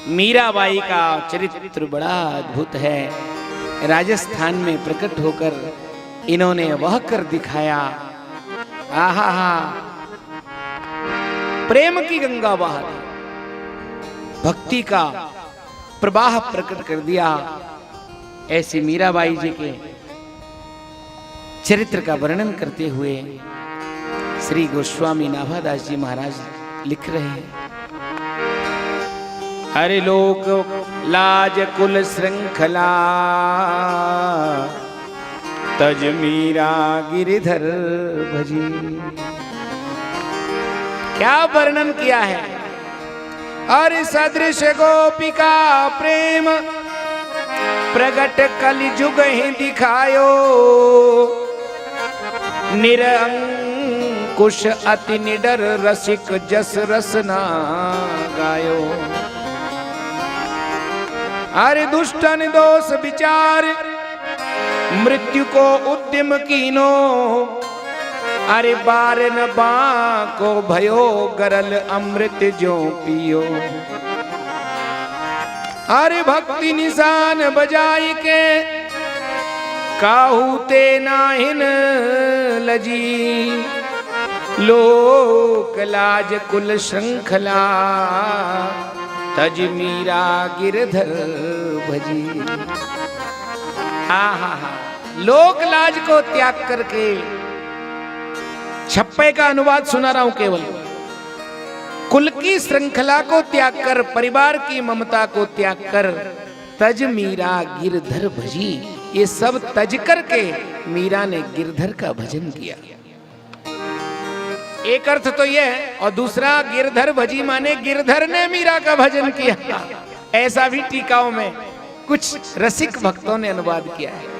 मीराबाई का चरित्र बड़ा अद्भुत है। राजस्थान में प्रकट होकर इन्होंने वह कर दिखाया। आहा हा, प्रेम की गंगा बहा दी, भक्ति का प्रवाह प्रकट कर दिया। ऐसी मीराबाई जी के चरित्र का वर्णन करते हुए श्री गोस्वामी नाभादास जी महाराज लिख रहे हैं। हरे लोक लाज कुल श्रृंखला, तज मीरा गिरिधर भजी। क्या वर्णन किया है। अरे सदृश गोपिका प्रेम, प्रगट कलिजुग ही दिखायो। निरंकुश अति निडर रसिक जस रसना गायो। अरे दुष्टन दोष विचार, मृत्यु को उद्यम कीनो। अरे बारन बाको भयो, गरल अमृत जो पियो। अरे भक्ति निशान बजाई के, काहू ते नाहिन लजी। लोक लाज कुल श्रृंखला, तज मीरा गिरधर भजी। हा हा हा, लोक लाज को त्याग करके, छप्पे का अनुवाद सुना रहा हूं केवल। कुल की श्रृंखला को त्याग कर, परिवार की ममता को त्याग कर, तज मीरा गिरधर भजी। ये सब तज करके मीरा ने गिरधर का भजन किया। एक अर्थ तो यह है, और दूसरा गिरधर भजी माने गिरधर ने मीरा का भजन किया। ऐसा भी टीकाओं में कुछ रसिक भक्तों ने अनुवाद किया है।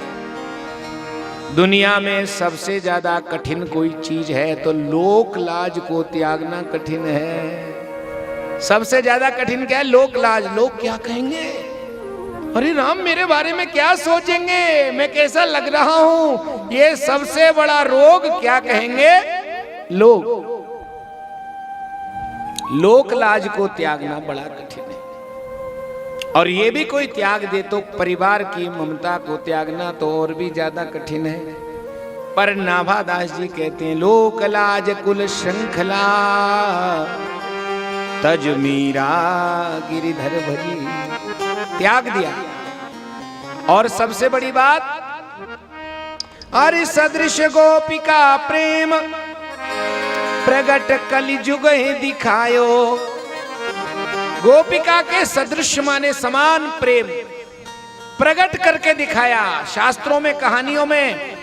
दुनिया में सबसे ज्यादा कठिन कोई चीज है तो लोक लाज को त्यागना कठिन है। सबसे ज्यादा कठिन क्या है? लोक लाज। लोग क्या कहेंगे, अरे राम मेरे बारे में क्या सोचेंगे, मैं कैसा लग रहा हूं, ये सबसे बड़ा रोग। क्या कहेंगे लोग। लोक लाज को त्यागना बड़ा कठिन है। और ये भी कोई त्याग दे तो परिवार की ममता को त्यागना तो और भी ज्यादा कठिन है। पर नाभादास जी कहते हैं, लोक लाज कुल श्रृंखला, तज मीरा गिरिधर भजी। त्याग दिया। और सबसे बड़ी बात, अरे सदृश गोपिका प्रेम, प्रगट कलिजुग ही दिखायो। गोपिका के सदृश माने समान प्रेम प्रकट करके दिखाया। शास्त्रों में, कहानियों में,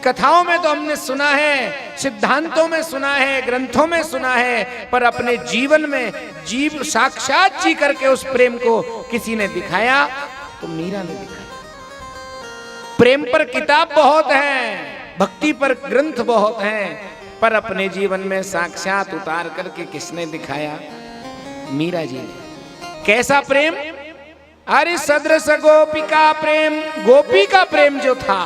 कथाओं में तो हमने सुना है, सिद्धांतों में सुना है, ग्रंथों में सुना है, पर अपने जीवन में जीव साक्षात जी करके उस प्रेम को किसी ने दिखाया तो मीरा ने दिखाया। प्रेम पर किताब बहुत है, भक्ति पर ग्रंथ बहुत हैं, पर अपने जीवन में साक्षात उतार करके किसने दिखाया? मीरा जी ने। कैसा प्रेम? अरे सदृश गोपिका प्रेम। गोपी का प्रेम जो था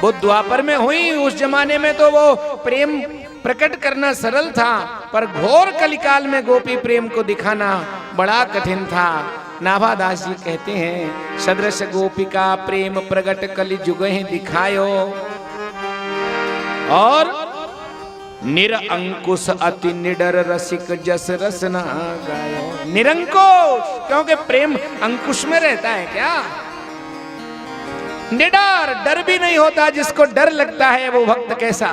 वो द्वापर में हुई। उस जमाने में तो वो प्रेम प्रकट करना सरल था, पर घोर कलिकाल में गोपी प्रेम को दिखाना बड़ा कठिन था। नाभादास जी कहते हैं, सदृश गोपिका प्रेम प्रगट कलिजुग ही दिखायो। और निरंकुश अति निडर रसिक जस रसना गायो। निरंकुश, क्योंकि प्रेम अंकुश में रहता है क्या? निडर, डर भी नहीं होता। जिसको डर लगता है वो भक्त कैसा?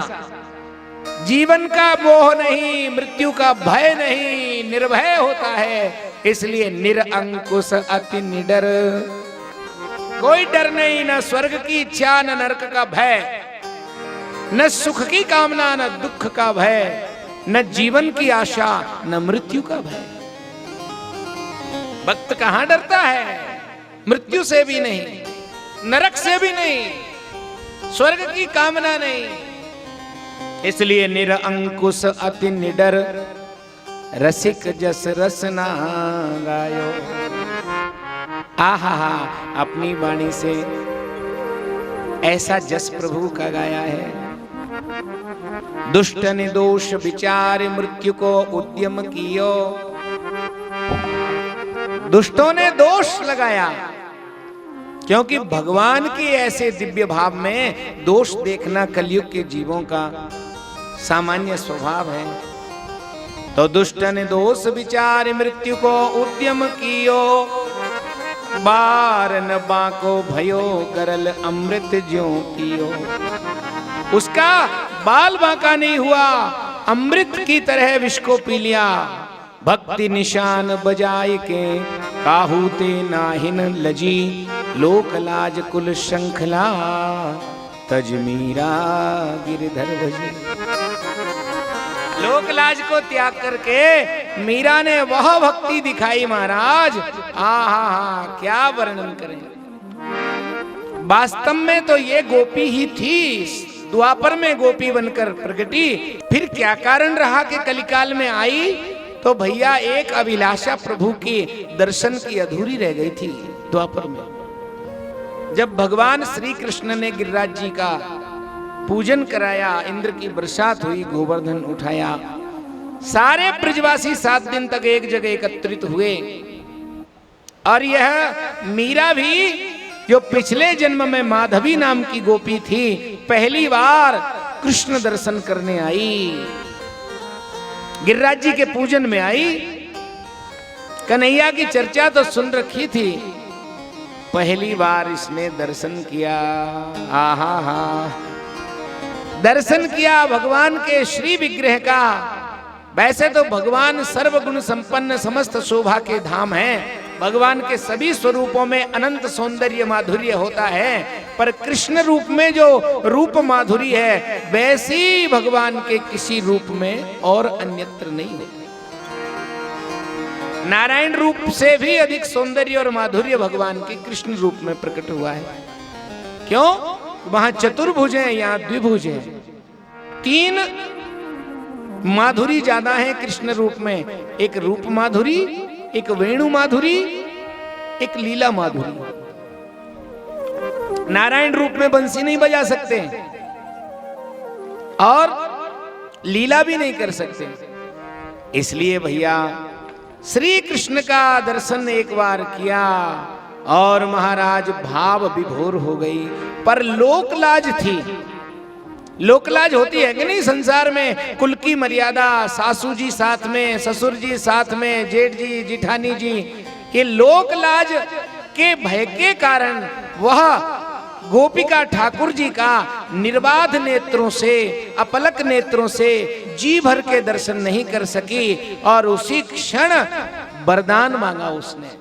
जीवन का मोह नहीं, मृत्यु का भय नहीं, निर्भय होता है। इसलिए निरंकुश अति निडर। कोई डर नहीं, न स्वर्ग की इच्छा, न नरक का भय, न सुख की कामना, न दुख का भय, न जीवन की आशा, न मृत्यु का भय। भक्त कहां डरता है? मृत्यु से भी नहीं, नरक से भी नहीं, स्वर्ग की कामना नहीं। इसलिए निरंकुश अति निडर रसिक जस रसना गायो। आहा हा, अपनी वाणी से ऐसा जस प्रभु का गाया है। दुष्ट निर्दोष विचार मृत्यु को उद्यम कियो। दुष्टों ने दोष लगाया, क्योंकि भगवान के ऐसे दिव्य भाव में दोष देखना कलयुग के जीवों का सामान्य स्वभाव है। तो दुष्ट ने दोष विचार मृत्यु को उद्यम कियो, बार न बाको भयो करल अमृत ज्यों पियो। उसका बाल बांका नहीं हुआ, अमृत की तरह विष को पी लिया। भक्ति निशान बजाय के काहू ते नाहिन लजी, लोक लाज कुल श्रृंखला तज मीरा गिरधर भजी। लोक लाज को त्याग करके मीरा ने वह भक्ति दिखाई महाराज, हा क्या वर्णन करें। वास्तव में तो ये गोपी ही थी, द्वापर में गोपी बनकर प्रगटी। फिर क्या कारण रहा कि कलिकाल में आई, तो भैया एक अभिलाषा प्रभु के दर्शन की अधूरी रह गई थी द्वापर में। जब भगवान श्री कृष्ण ने गिरिराज जी का पूजन कराया, इंद्र की बरसात हुई, गोवर्धन उठाया, सारे ब्रजवासी 7 दिन तक एक जगह एकत्रित हुए। और यह मीरा भी, जो पिछले जन्म में माधवी नाम की गोपी थी, पहली बार कृष्ण दर्शन करने आई, गिरिराज जी के पूजन में आई। कन्हैया की चर्चा तो सुन रखी थी, पहली बार इसने दर्शन किया। आहा, दर्शन किया भगवान के श्री विग्रह का। वैसे तो भगवान सर्वगुण संपन्न समस्त शोभा के धाम हैं, भगवान के सभी स्वरूपों में अनंत सौंदर्य माधुर्य होता है, पर कृष्ण रूप में जो रूप माधुरी है, वैसी भगवान के किसी रूप में और अन्यत्र नहीं होती। नारायण रूप से भी अधिक सौंदर्य और माधुर्य भगवान के कृष्ण रूप में प्रकट हुआ है। क्यों? वहां चतुर्भुज है, यहाँ द्विभुज है। 3 माधुरी ज्यादा है कृष्ण रूप में, एक रूप माधुरी, एक वेणु माधुरी, एक लीला माधुरी। नारायण रूप में बंसी नहीं बजा सकते और लीला भी नहीं कर सकते, इसलिए भैया श्री कृष्ण का दर्शन एक बार किया और महाराज भाव विभोर हो गई। पर लोकलाज थी, लोकलाज होती है कि नहीं संसार में, कुल की मर्यादा, सासू जी साथ में, ससुर जी साथ में, जेठ जी, जिठानी जी, ये लोकलाज के भय के कारण वह गोपिका ठाकुर जी का निर्बाध नेत्रों से, अपलक नेत्रों से जी भर के दर्शन नहीं कर सकी और उसी क्षण वरदान मांगा उसने।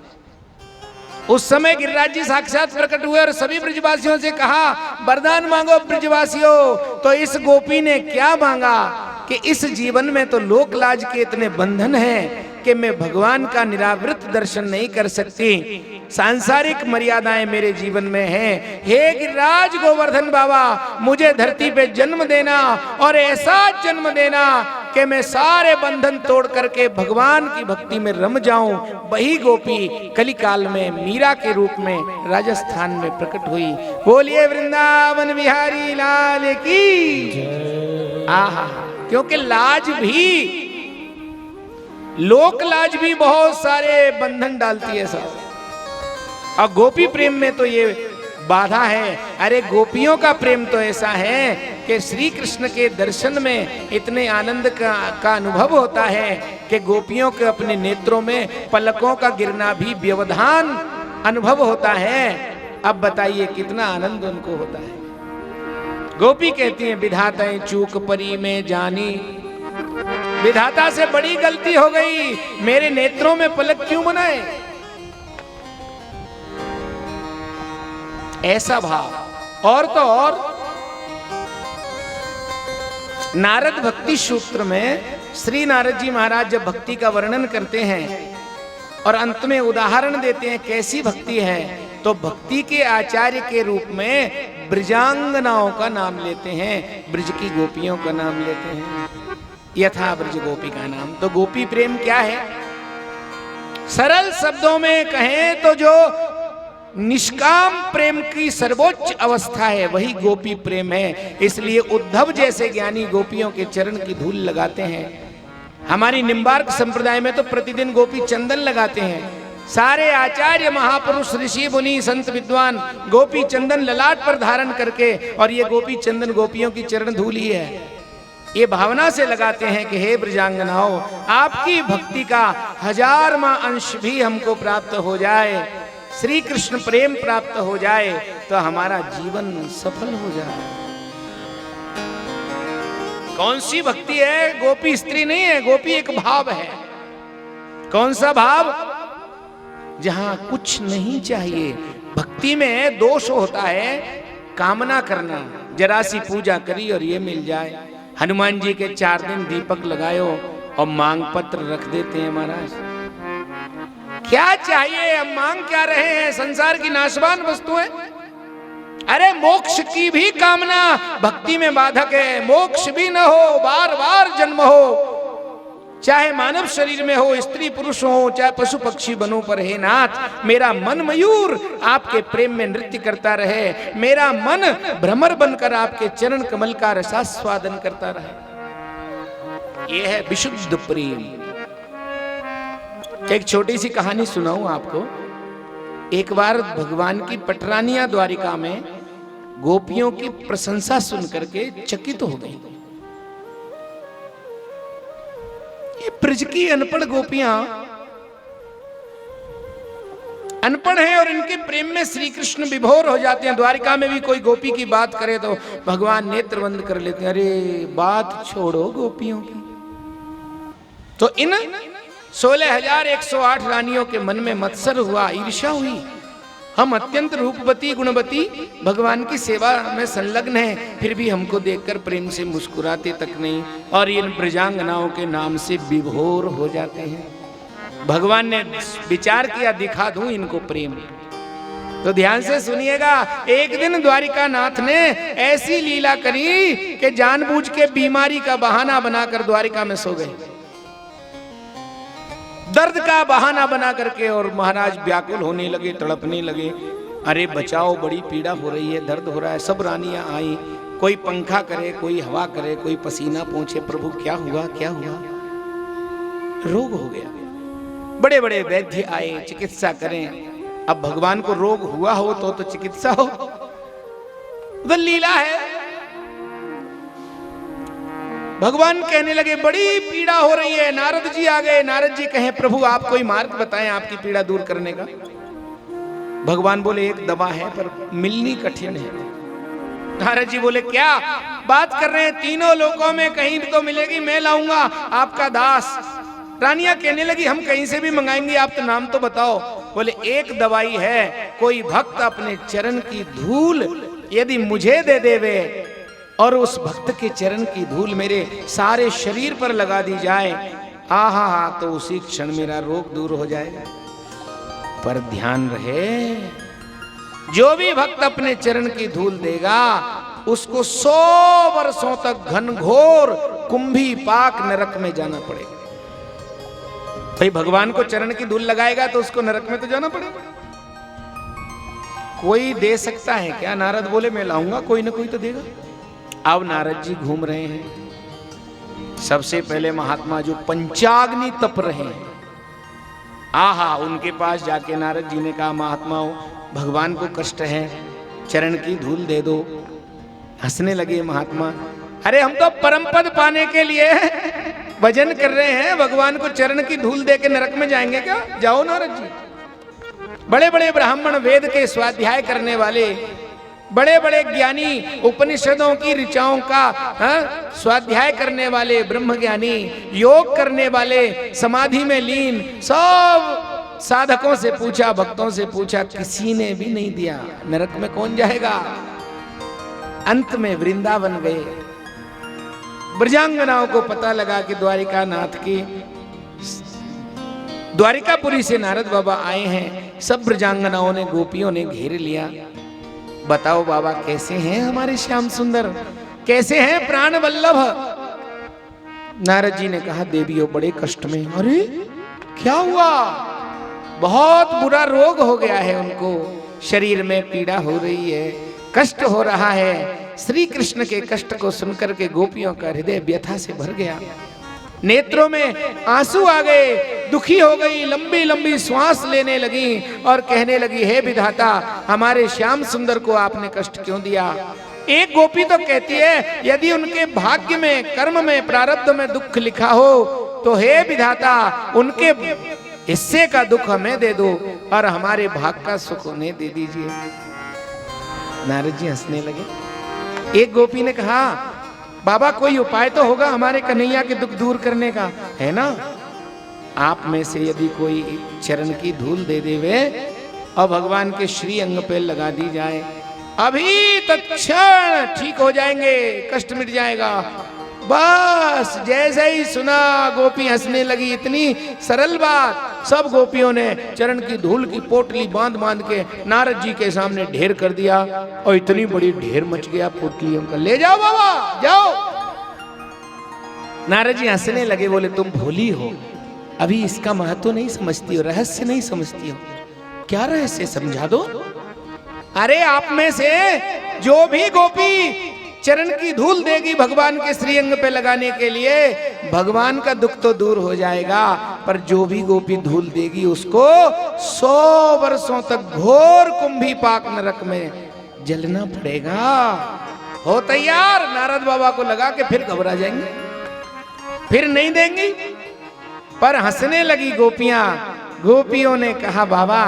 उस समय गिरिराज जी साक्षात प्रकट हुए और सभी ब्रजवासियों से कहा, वरदान मांगो ब्रजवासियों। तो इस गोपी ने क्या मांगा कि इस जीवन में तो लोकलाज के इतने बंधन हैं कि मैं भगवान का निरावृत दर्शन नहीं कर सकती, सांसारिक मर्यादाएं मेरे जीवन में हैं। हे गिरिराज गोवर्धन बाबा, मुझे धरती पे जन्म देना और ऐसा जन्म देना कि मैं सारे बंधन तोड़ करके भगवान की भक्ति में रम जाऊं। वही गोपी कलिकाल में मीरा के रूप में राजस्थान में प्रकट हुई। बोलिए वृंदावन बिहारी लाल की। आहा, क्योंकि लाज भी, लोक लाज भी बहुत सारे बंधन डालती है साहब, और गोपी प्रेम में तो ये बाधा है। अरे गोपियों का प्रेम तो ऐसा है कि श्री कृष्ण के दर्शन में इतने आनंद का अनुभव होता है कि गोपियों के अपने नेत्रों में पलकों का गिरना भी व्यवधान अनुभव होता है। अब बताइए कितना आनंद उनको होता है। गोपी कहती है, विधाताएं चूक परी में जानी, विधाता से बड़ी गलती हो गई, मेरे नेत्रों में पलक क्यों बनाए। ऐसा भाव। और तो और नारद भक्ति सूत्र में श्री नारद जी महाराज जब भक्ति का वर्णन करते हैं और अंत में उदाहरण देते हैं कैसी भक्ति है, तो भक्ति के आचार्य के रूप में ब्रजांगनाओं का नाम लेते हैं, ब्रज की गोपियों का नाम लेते हैं। यथा ब्रज गोपी का नाम। तो गोपी प्रेम क्या है? सरल शब्दों में कहें तो जो निष्काम प्रेम की सर्वोच्च अवस्था है वही गोपी प्रेम है। इसलिए उद्धव जैसे ज्ञानी गोपियों के चरण की धूल लगाते हैं। हमारी निम्बार्क संप्रदाय में तो प्रतिदिन गोपी चंदन लगाते हैं, सारे आचार्य महापुरुष ऋषि मुनि संत विद्वान गोपी चंदन ललाट पर धारण करके, और ये गोपी चंदन गोपियों की चरण धूली है, ये भावना से लगाते हैं कि हे ब्रजांगनाओं, आपकी भक्ति का 1000वां अंश भी हमको प्राप्त हो जाए, श्री कृष्ण प्रेम प्राप्त हो जाए तो हमारा जीवन सफल हो जाए। कौन सी भक्ति है? गोपी स्त्री नहीं है, गोपी एक भाव है। कौन सा भाव? जहां कुछ नहीं चाहिए। भक्ति में दोष होता है कामना करना, जरा सी पूजा करी और ये मिल जाए। हनुमान जी के 4 दिन दीपक लगायो और मांग पत्र रख देते हैं महाराज। क्या चाहिए? हम मांग क्या रहे हैं? संसार की नाशवान वस्तुएं। अरे मोक्ष की भी कामना भक्ति में बाधक है। मोक्ष भी न हो, बार बार जन्म हो, चाहे मानव शरीर में हो, स्त्री पुरुष हो, चाहे पशु पक्षी बनो, पर हे नाथ मेरा मन मयूर आपके प्रेम में नृत्य करता रहे, मेरा मन भ्रमर बनकर आपके चरण कमल का रसास्वादन करता रहे। यह है विशुद्ध प्रेम। एक छोटी सी कहानी सुनाऊं आपको। एक बार भगवान की पटरानियां द्वारिका में गोपियों की प्रशंसा सुन करके चकित हो गई। ये ब्रज की अनपढ़ गोपियां अनपढ़ हैं और इनके प्रेम में श्री कृष्ण विभोर हो जाते हैं। द्वारिका में भी कोई गोपी की बात करे तो भगवान नेत्र बंद कर लेते हैं। अरे बात छोड़ो गोपियों की। तो इन 16,108 रानियों के मन में मत्सर हुआ, ईर्ष्या हुई। हम अत्यंत रूपवती गुणवती भगवान की सेवा में संलग्न हैं, फिर भी हमको देखकर प्रेम से मुस्कुराते तक नहीं, और इन ब्रजांगनाओं के नाम से विभोर हो जाते हैं। भगवान ने विचार किया, दिखा दूं इनको प्रेम। तो ध्यान से सुनिएगा। एक दिन द्वारिका नाथ ने ऐसी लीला करी कि जानबूझ के बीमारी का बहाना बनाकर द्वारिका में सो गए, दर्द का बहाना बना करके, और महाराज व्याकुल होने लगे, तड़पने लगे। अरे बचाओ, बड़ी पीड़ा हो रही है, दर्द हो रहा है। सब रानियां आई, कोई पंखा करे, कोई हवा करे, कोई पसीना पोंछे। प्रभु क्या हुआ, क्या हुआ? रोग हो गया। बड़े बड़े वैद्य आए, चिकित्सा करें। अब भगवान को रोग हुआ हो तो चिकित्सा हो, वो लीला है। भगवान कहने लगे बड़ी पीड़ा हो रही है। नारद जी आ गए। नारद जी कहे प्रभु आप कोई मार्ग बताएं आपकी पीड़ा दूर करने का। भगवान बोले एक दवा है पर मिलनी कठिन है। नारद जी बोले क्या बात कर रहे हैं? तीनों लोकों में कहीं भी तो मिलेगी, मैं लाऊंगा आपका दास। रानियां कहने लगी हम कहीं से भी मंगाएंगे, आप तो नाम तो बताओ। बोले एक दवाई है, कोई भक्त अपने चरण की धूल यदि मुझे दे देवे और उस भक्त के चरण की धूल मेरे सारे शरीर पर लगा दी जाए, आहा हा, तो उसी क्षण मेरा रोग दूर हो जाएगा। पर ध्यान रहे, जो भी भक्त अपने चरण की धूल देगा उसको 100 वर्षों तक घनघोर कुंभी पाक नरक में जाना पड़ेगा। भाई भगवान को चरण की धूल लगाएगा तो उसको नरक में तो जाना पड़ेगा। कोई दे सकता है क्या? नारद बोले मैं लाऊंगा, कोई ना कोई तो देगा। अब नारद जी घूम रहे हैं। सबसे पहले महात्मा जो पंचाग्नि तप रहे हैं, आहा, उनके पास जाके नारद जी ने कहा महात्माओं भगवान को कष्ट है, चरण की धूल दे दो। हंसने लगे महात्मा, अरे हम तो परम पद पाने के लिए भजन कर रहे हैं, भगवान को चरण की धूल दे के नरक में जाएंगे क्या? जाओ नारद जी। बड़े बड़े ब्राह्मण, वेद के स्वाध्याय करने वाले, बड़े बड़े ज्ञानी, उपनिषदों की ऋचाओं का स्वाध्याय करने वाले ब्रह्म ज्ञानी, योग करने वाले, समाधि में लीन, सब साधकों से पूछा, भक्तों से पूछा, किसी ने भी नहीं दिया। नरक में कौन जाएगा? अंत में वृंदावन गए। ब्रजांगनाओं को पता लगा कि द्वारिका नाथ की द्वारिकापुरी से नारद बाबा आए हैं। सब ब्रजांगनाओं ने, गोपियों ने घेर लिया। बताओ बाबा कैसे हैं हमारे श्याम सुंदर, कैसे हैं प्राण वल्लभ? नारद जी ने कहा देवियों बड़े कष्ट में। अरे क्या हुआ? बहुत बुरा रोग हो गया है उनको, शरीर में पीड़ा हो रही है, कष्ट हो रहा है। श्री कृष्ण के कष्ट को सुनकर के गोपियों का हृदय व्यथा से भर गया। नेत्रों में आंसू आ गए, दुखी हो गई, लंबी लंबी श्वास लेने लगी और कहने लगी, हे विधाता, हमारे श्याम सुंदर को आपने कष्ट क्यों दिया। एक गोपी तो कहती है, यदि उनके भाग्य में, कर्म में, प्रारब्ध में दुख लिखा हो तो हे विधाता, उनके हिस्से का दुख हमें दे दो और हमारे भाग का सुख उन्हें दे दीजिए। नारद जी हंसने लगे। एक गोपी ने कहा, बाबा कोई उपाय तो होगा हमारे कन्हैया के दुख दूर करने का, है ना? आप में से यदि कोई चरण की धूल दे देवे और भगवान के श्री अंग पे लगा दी जाए, अभी तत्क्षण ठीक हो जाएंगे, कष्ट मिट जाएगा। बस जैसे ही सुना गोपी हंसने लगी। इतनी सरल बात। सब गोपियों ने चरण की धूल की पोटली बांध बांध के नारद जी के सामने ढेर कर दिया और इतनी बड़ी ढेर मच गया पोटलियों का। ले जाओ बाबा, जाओ। नारद जी हंसने लगे, बोले तुम भोली हो, अभी इसका महत्व नहीं समझती हो, रहस्य नहीं समझती हो। क्या रहस्य, समझा दो। अरे आप में से जो भी गोपी चरण की धूल देगी भगवान के श्रीअंग पे लगाने के लिए, भगवान का दुख तो दूर हो जाएगा, पर जो भी गोपी धूल देगी उसको 100 वर्षों तक घोर कुंभी पाक नरक में जलना पड़ेगा। हो तैयार? नारद बाबा को लगा के फिर घबरा जाएंगे, फिर नहीं देंगी। पर हंसने लगी गोपियां। गोपियों ने कहा, बाबा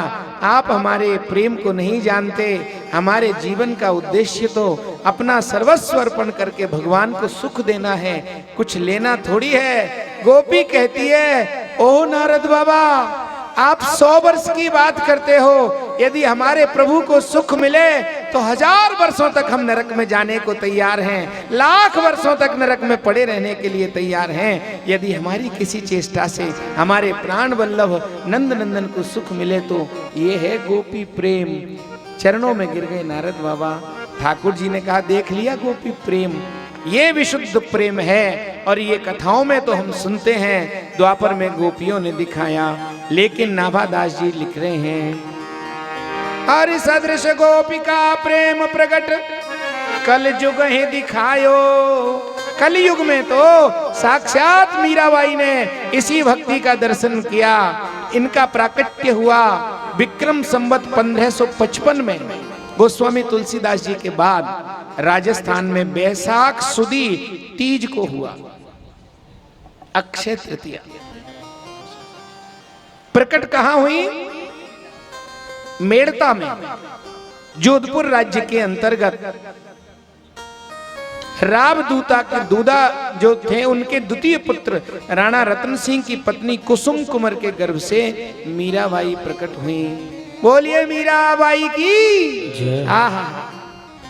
आप हमारे प्रेम को नहीं जानते, हमारे जीवन का उद्देश्य तो अपना सर्वस्व अर्पण करके भगवान को सुख देना है, कुछ लेना थोड़ी है। गोपी कहती है, ओ नारद बाबा, आप 100 वर्ष की बात करते हो, यदि हमारे प्रभु को सुख मिले तो 1000 वर्षों तक हम नरक में जाने को तैयार हैं, लाख वर्षों तक नरक में पड़े रहने के लिए तैयार हैं। यदि हमारी किसी चेष्टा से हमारे प्राण वल्लभ नंद नंदन को सुख मिले तो ये है गोपी प्रेम। चरणों में गिर गए नारद बाबा। ठाकुर जी ने कहा, देख लिया गोपी प्रेम, ये विशुद्ध प्रेम है। और ये कथाओं में तो हम सुनते हैं, द्वापर में गोपियों ने दिखाया, लेकिन नाभादास जी लिख रहे हैं, हरि सदृश गोपिका प्रेम प्रकट कल युग ही दिखायो। कलयुग में तो साक्षात मीराबाई ने इसी भक्ति का दर्शन किया। इनका प्राकट्य हुआ विक्रम संवत 1555 में गोस्वामी तुलसीदास जी के बाद राजस्थान में बैसाख सुदी तीज को हुआ, अक्षय तृतीया। प्रकट कहां हुई? मेड़ता में, जोधपुर राज्य के अंतर्गत। रावदूता के दूदा जो थे, उनके द्वितीय पुत्र राणा रतन सिंह की पत्नी कुसुम कुमार के गर्भ से मीराबाई प्रकट हुई। बोलिए मीराबाई की। आहा,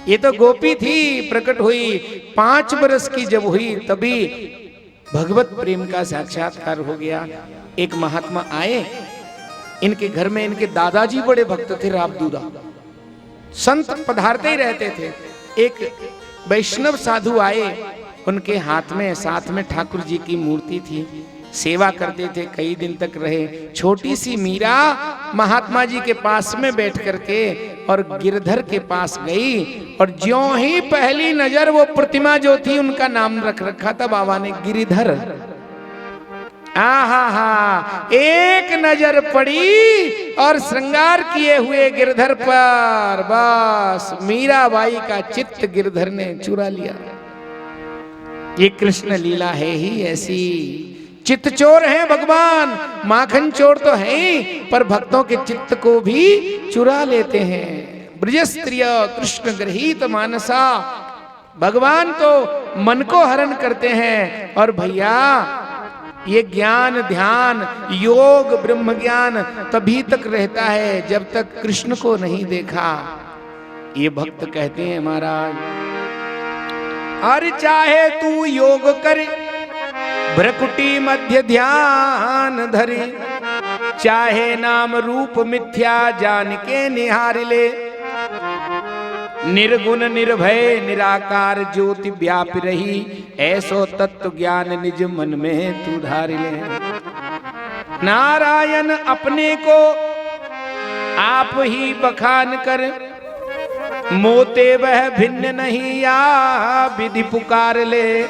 ये तो गोपी थी, प्रकट हुई। 5 बरस की जब हुई तभी भगवत प्रेम का साक्षात्कार हो गया। एक महात्मा आए इनके घर में, इनके दादाजी बड़े भक्त थे रावदूदा, संत पधारते ही रहते थे। एक वैष्णव साधु आए, उनके हाथ में साथ में ठाकुर जी की मूर्ति थी, सेवा करते थे, कई दिन तक रहे। छोटी सी मीरा महात्मा जी के पास में बैठ करके और गिरधर के पास गई, और ज्यों ही पहली नजर वो प्रतिमा जो थी, उनका नाम रख रखा था बाबा ने, गिरिधर। आहा हा, एक नजर पड़ी और श्रृंगार किए हुए गिरधर पर, बस मीराबाई का चित्त गिरधर ने चुरा लिया। ये कृष्ण लीला है ही ऐसी। चित्त चोर है भगवान, माखन चोर तो है ही, पर भक्तों के चित्त को भी चुरा लेते हैं। ब्रजस्त्रिय कृष्ण गृहीत मानसा, भगवान तो मन को हरण करते हैं। और भैया ये ज्ञान, ध्यान, योग, ब्रह्म ज्ञान तभी तक रहता है जब तक कृष्ण को नहीं देखा। ये भक्त कहते हैं महाराज, अरे चाहे तू योग करे, भ्रकुटी मध्य ध्यान धरे, चाहे नाम रूप मिथ्या जान के निहार ले, निर्गुण निर्भय निराकार ज्योति व्याप रही, ऐसो तत्व ज्ञान निज मन में तू धार ले। नारायण अपने को आप ही बखान कर, मोते वह भिन्न नहीं या विधि पुकार ले,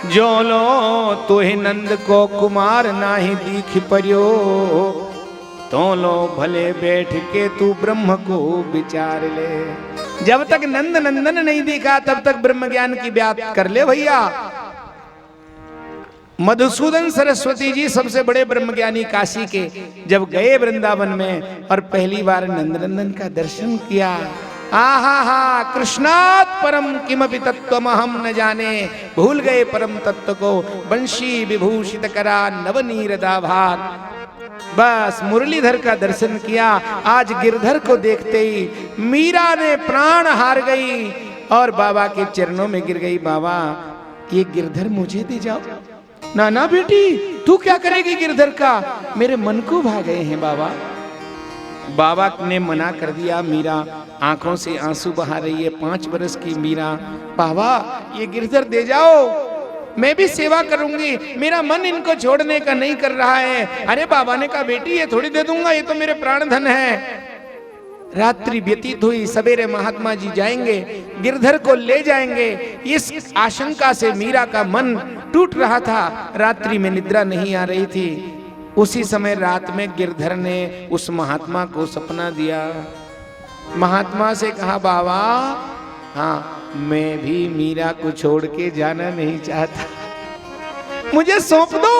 जो लो तोहि नंद को कुमार नाही दीख पर्यो, तो लो भले बैठ के तू ब्रह्म को विचार ले। जब तक नंद नंदन नहीं दिखा तब तक ब्रह्म ज्ञान की बात कर ले भैया। मधुसूदन सरस्वती जी सबसे बड़े ब्रह्मज्ञानी काशी के जब गए वृंदावन में और पहली बार नंदनंदन का दर्शन किया, आहा हा कृष्णात् परम किमपि तत्त्वमहं न जाने, भूल गए परम तत्व को बंशी विभूषित करा नवनीरदाभार। बस मुरलीधर का दर्शन किया। आज गिरधर को देखते ही मीरा ने प्राण हार गई और बाबा के चरणों में गिर गई। बाबा ये गिरधर मुझे दे जाओ। ना ना बेटी तू क्या करेगी गिरधर का, मेरे मन को भा गए हैं बाबा। बाबा ने मना कर दिया। मीरा आंखों से आंसू बहा रही है, 5 बरस की मीरा। बाबा ये गिरधर दे जाओ, मैं भी सेवा करूंगी, मेरा मन इनको छोड़ने का नहीं कर रहा है। अरे बाबा ने कहा बेटी ये थोड़ी दे दूंगा, ये तो मेरे प्राण धन है। रात्रि व्यतीत हुई, सवेरे महात्मा जी जाएंगे, गिरधर को ले जाएंगे। इस आशंका से मीरा का मन टूट रहा था। रात्रि में निद्रा नहीं आ रही थी। उसी समय रात में गिरधर ने उस महात्मा को सपना दिया। महात्मा से कहा बाबा हाँ मैं भी मीरा को छोड़ के जाना नहीं चाहता, मुझे सौंप दो।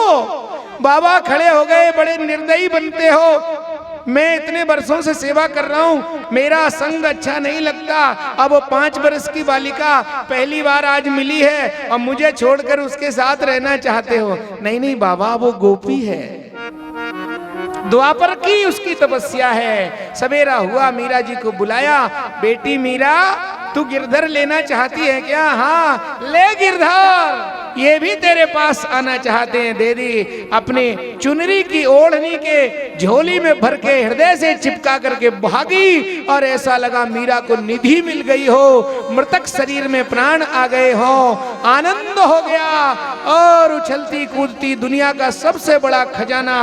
बाबा खड़े हो गए, बड़े निर्दयी बनते हो, मैं इतने वर्षों से सेवा कर रहा हूँ, मेरा संग अच्छा नहीं लगता। अब वो 5 बरस की बालिका पहली बार आज मिली है और मुझे छोड़कर उसके साथ रहना चाहते हो। नहीं नहीं बाबा वो गोपी है, द्वापर की उसकी तपस्या है। सवेरा हुआ, मीरा जी को बुलाया। बेटी मीरा तू गिरधर लेना चाहती है क्या? हाँ ले गिरधर, ये भी तेरे पास आना चाहते हैं, दे दी। अपनी चुनरी की ओढ़नी के झोली में भर के हृदय से चिपका करके भागी और ऐसा लगा मीरा को निधि मिल गई हो, मृतक शरीर में प्राण आ गए हो। आनंद हो गया और उछलती कूदती दुनिया का सबसे बड़ा खजाना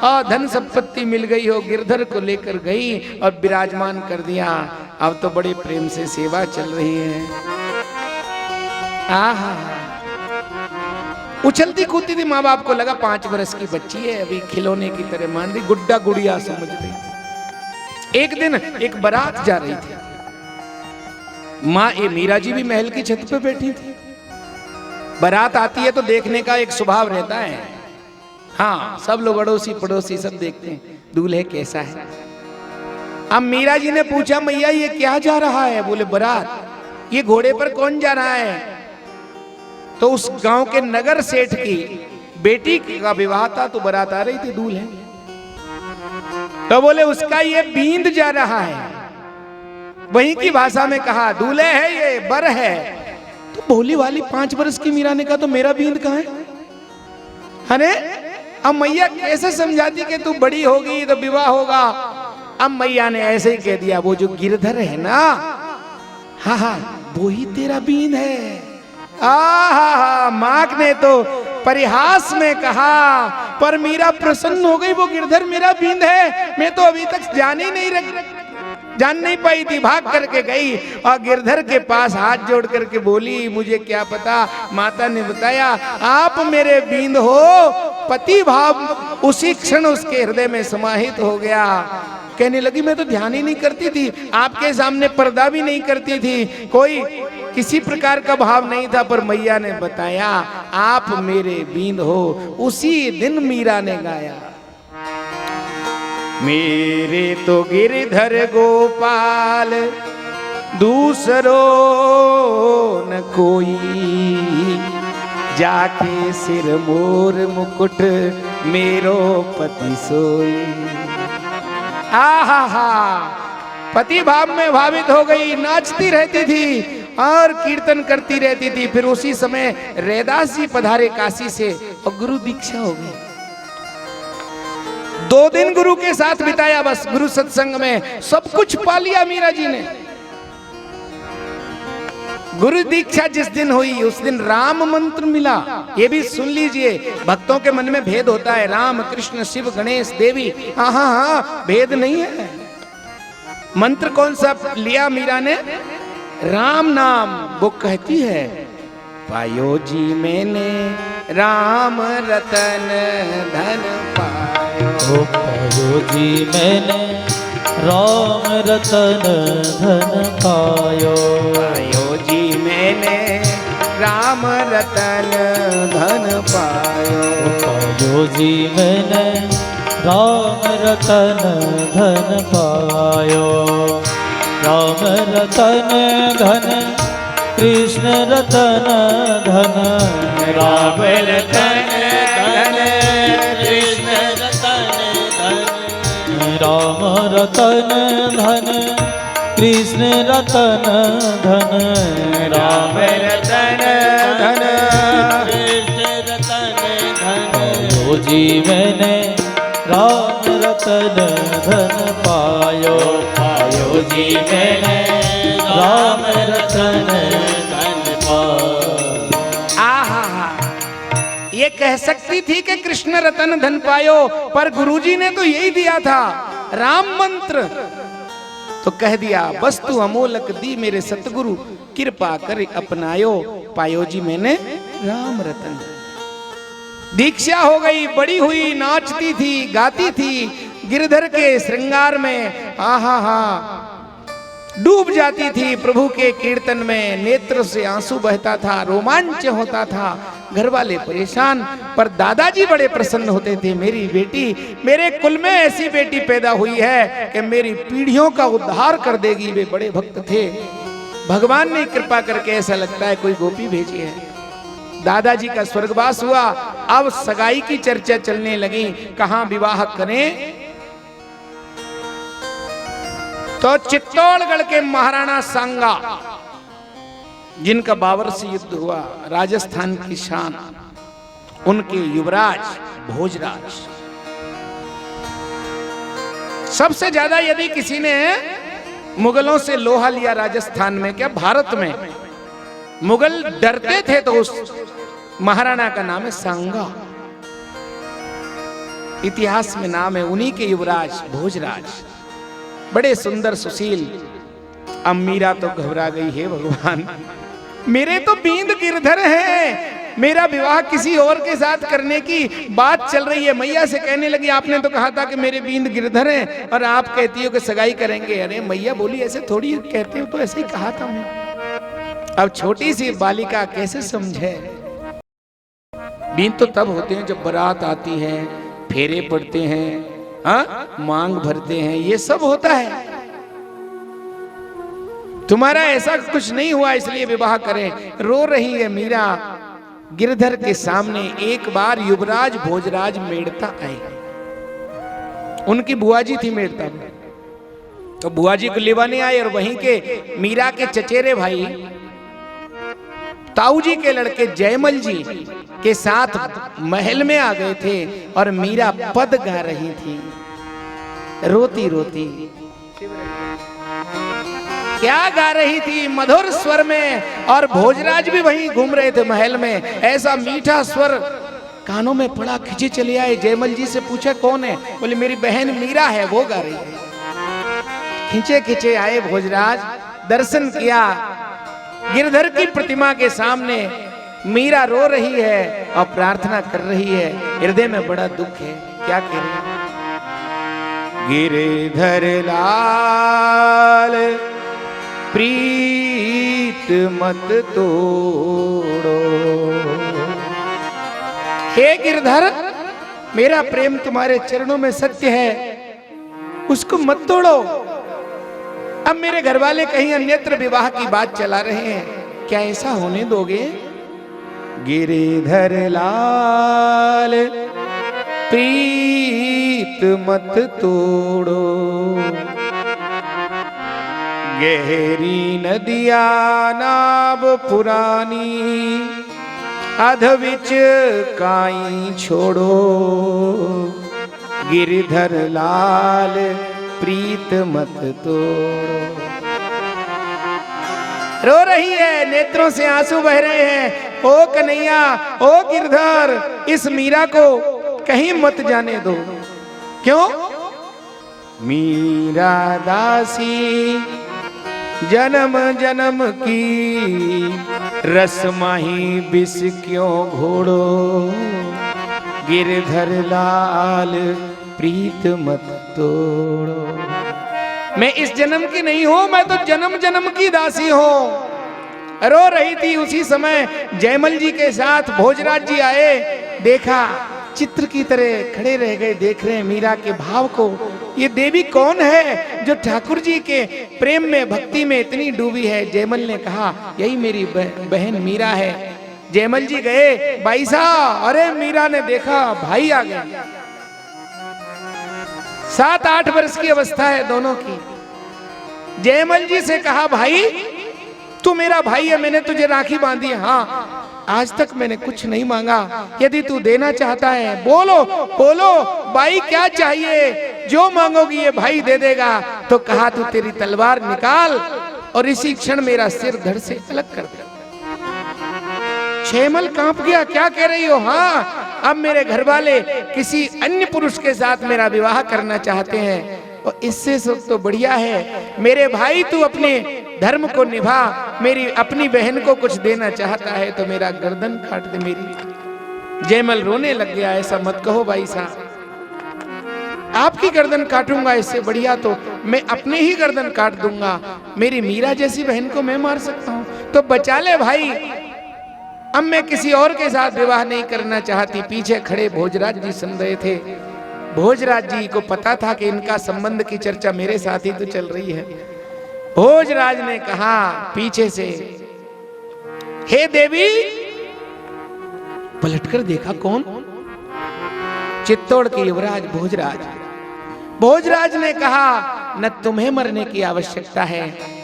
और धन संपत्ति मिल गई हो। गिरधर को लेकर गई और विराजमान कर दिया। अब तो बड़े प्रेम से सेवा चल रही है। आहा उछलती कूदती थी, माँ बाप को लगा 5 बरस की बच्ची है, अभी खिलौने की तरह मान रही, गुड्डा गुड़िया समझ रही। एक दिन एक बारात जा रही थी। माँ ये मीरा जी भी महल की छत पे बैठी थी। बारात आती है तो देखने का एक स्वभाव रहता है। हाँ सब लोग अड़ोसी पड़ोसी सब देखते हैं दूल्हे कैसा है। अब मीरा जी ने पूछा मैया ये क्या जा रहा है? बोले बारात। ये घोड़े पर कौन जा रहा है? तो उस गांव के नगर सेठ की बेटी का विवाह था तो बारात आ रही थी दूल्हे। तो बोले उसका ये बींद जा रहा है। वहीं की भाषा में कहा दूल्हे है ये बर है। तो बोली वाली 5 बरस की मीरा ने कहा तो मेरा बींद कहाँ है? अरे अब मैया कैसे समझाती कि तू बड़ी होगी तो विवाह होगा। अब मैया ने ऐसे ही कह दिया वो जो गिरधर है ना, हाँ हाँ वो ही तेरा बींद है। आहा माँ ने तो परिहास में कहा, पर मीरा प्रसन्न हो गई। वो गिरधर मेरा बींद है, मैं तो अभी तक जान नहीं पाई थी। भाग करके गई और गिरधर के पास हाथ जोड़ करके बोली मुझे क्या पता, माता ने बताया आप मेरे बींद हो। पति भाव उसी क्षण उसके हृदय में समाहित हो गया। कहने लगी मैं तो ध्यान ही नहीं करती थी, आपके सामने पर्दा भी नहीं करती थी, कोई किसी प्रकार का भाव नहीं था, पर मैया ने बताया आप मेरे बींद हो। उसी दिन मीरा ने गाया मेरे तो गिरधर गोपाल दूसरो न कोई, जाके सिर मोर मुकुट मेरो पति सोई। आहा पति भाव में भावित हो गई, नाचती रहती थी और कीर्तन करती रहती थी। फिर उसी समय रैदास जी पधारे काशी से और गुरु दीक्षा हो गई। 2 दिन गुरु के साथ बिताया, बस गुरु सत्संग में सब कुछ पा लिया मीरा जी ने। गुरु दीक्षा जिस दिन हुई उस दिन राम मंत्र मिला। ये भी सुन लीजिए, भक्तों के मन में भेद होता है, राम कृष्ण शिव गणेश देवी। हाँ हाँ हाँ भेद नहीं है। मंत्र कौन सा लिया मीरा ने? राम नाम। वो कहती है पायो जी मैंने राम रतन धन पायो। पायो जी मैंने राम रतन धन पायो। पायो जी मैंने राम रतन धन पायो। पायो जी मैंने राम रतन धन पायो। राम रतन धन कृष्ण रतन धन। राम रतन धन कृष्ण रतन धन। राम रतन धन कृष्ण रतन धन। राम रतन धन कृष्ण रतन धन। पायो जी मैंने राम रतन धन पायो। पायो जी मैंने राम रतन धन पायो। आहा, ये कह सकती थी कि कृष्ण रतन धन पायो, पर गुरुजी ने तो यही दिया था, राम मंत्र। तो कह दिया वस्तु अमोलक दी मेरे सतगुरु, कृपा कर अपनायो। पायो जी मैंने राम रतन। दीक्षा हो गई, बड़ी हुई, नाचती थी, गाती थी, गिरधर के श्रृंगार में आहा हा डूब जाती थी प्रभु के कीर्तन में। नेत्र से आंसू बहता था, रोमांच होता था। घर वाले परेशान, पर दादाजी बड़े प्रसन्न होते थे। मेरी बेटी, मेरे कुल में ऐसी बेटी पैदा हुई है कि मेरी पीढ़ियों का उद्धार कर देगी। वे बड़े भक्त थे। भगवान ने कृपा करके ऐसा लगता है कोई गोपी भेजी है। दादाजी का स्वर्गवास हुआ। अब सगाई की चर्चा चलने लगी, कहां विवाह करें। तो चित्तौड़गढ़ के महाराणा सांगा, जिनका बाबर से युद्ध हुआ, राजस्थान की शान, उनके युवराज भोजराज। सबसे ज्यादा यदि किसी ने मुगलों से लोहा लिया राजस्थान में, क्या भारत में, मुगल डरते थे, तो उस महाराणा का नाम है सांगा। इतिहास में नाम है उन्हीं के युवराज भोजराज। बड़े सुंदर सुशील। अब मीरा तो घबरा गई है, भगवान मेरे तो बींद गिरधर हैं, मेरा विवाह किसी और के साथ करने की बात चल रही है। मैया से कहने लगी आपने तो कहा था कि मेरे बींद गिरधर हैं और आप कहती हो कि सगाई करेंगे। अरे मैया बोली ऐसे थोड़ी कहते हो, तो ऐसे ही कहा था मैं। अब छोटी सी बालिका कैसे समझे। बींद तो तब होते हैं जब बारात आती है, फेरे पड़ते हैं, हाँ मांग भरते हैं, ये सब होता है। तुम्हारा ऐसा कुछ नहीं हुआ इसलिए विवाह करें। रो रही है मीरा। गिरधर के सामने एक बार युवराज भोजराज मेड़ता आए। उनकी बुआजी थी मेड़ता में, तो बुआजी को लेवाने आए और वहीं के मीरा के चचेरे भाई ताऊ जी के लड़के जयमल जी के साथ महल में आ गए थे और मीरा पद गा रही थी रोती रोती। क्या गा रही थी? मधुर स्वर में। और भोजराज भी वहीं घूम रहे थे महल में। ऐसा मीठा स्वर कानों में पड़ा, खिंचे चले आए। जयमल जी से पूछा कौन है? बोले मेरी बहन मीरा है, वो गा रही है। खिंचे खिंचे आए भोजराज, दर्शन किया। गिरधर की प्रतिमा के सामने मीरा रो रही है और प्रार्थना कर रही है। हृदय में बड़ा दुख है। क्या कह रही है? गिरधर लाल प्रीत मत तोड़ो। हे गिरधर, मेरा प्रेम तुम्हारे चरणों में सत्य है, उसको मत तोड़ो। अब मेरे घर वाले कहीं अन्यत्र विवाह की बात चला रहे हैं, क्या ऐसा होने दोगे? गिरधर लाल प्रीत मत तोड़ो। गहरी नदिया नाव पुरानी, अध विच काई छोड़ो। गिरधर लाल प्रीत मत तोड़ो। रो रही है, नेत्रों से आंसू बह रहे हैं। ओ कन्हैया, ओ गिरधर, इस मीरा को कहीं मत जाने दो। क्यों? मीरा दासी जन्म जन्म की रस माही बिस क्यों घोड़ो, गिरधर लाल प्रीत मत तोड़ो। मैं इस जन्म की नहीं हूं, मैं तो जन्म जन्म की दासी हूं। रो रही थी उसी समय जयमल जी के साथ भोजराज जी आए, देखा चित्र की तरह खड़े रह गए, देख रहे हैं मीरा के भाव को। ये देवी कौन है जो ठाकुर जी के प्रेम में भक्ति में इतनी डूबी है? जयमल ने कहा यही मेरी बहन मीरा है। जयमल जी गए, भाई साहब, अरे मीरा ने देखा भाई आ गया। 7-8 वर्ष की अवस्था है दोनों की। जयमल जी से कहा भाई तू मेरा भाई है, मैंने तुझे राखी बांधी है। हाँ, आज तक मैंने कुछ नहीं मांगा, यदि तू देना चाहता है बोलो बोलो भाई क्या चाहिए, जो मांगोगी ये भाई दे देगा। तो कहा तू तेरी तलवार निकाल और इसी क्षण मेरा सिर धड़ से अलग कर दे। जयमल कांप गया, क्या कह रही हो? हाँ, अब मेरे घर वाले किसी अन्य पुरुष के साथ मेरा विवाह करना चाहते हैं, और इससे सब तो बढ़िया है मेरे भाई तू अपने धर्म को निभा, मेरी अपनी बहन को कुछ देना चाहता है तो मेरा गर्दन काट दे मेरी। जयमल रोने लग गया, ऐसा मत कहो भाई साहब, आपकी गर्दन काटूंगा, इससे बढ़िया तो मैं अपने ही गर्दन काट दूंगा। मेरी मीरा जैसी बहन को मैं मार सकता हूं तो बचा ले भाई, अब मैं किसी और के साथ विवाह नहीं करना चाहती। पीछे खड़े भोजराज जी सुन रहे थे। भोजराज जी को पता था कि इनका संबंध की चर्चा मेरे साथ ही तो चल रही है। भोजराज ने कहा पीछे से, हे देवी। पलटकर देखा कौन? चित्तौड़ के युवराज भोजराज। भोजराज ने कहा न तुम्हें मरने की आवश्यकता है,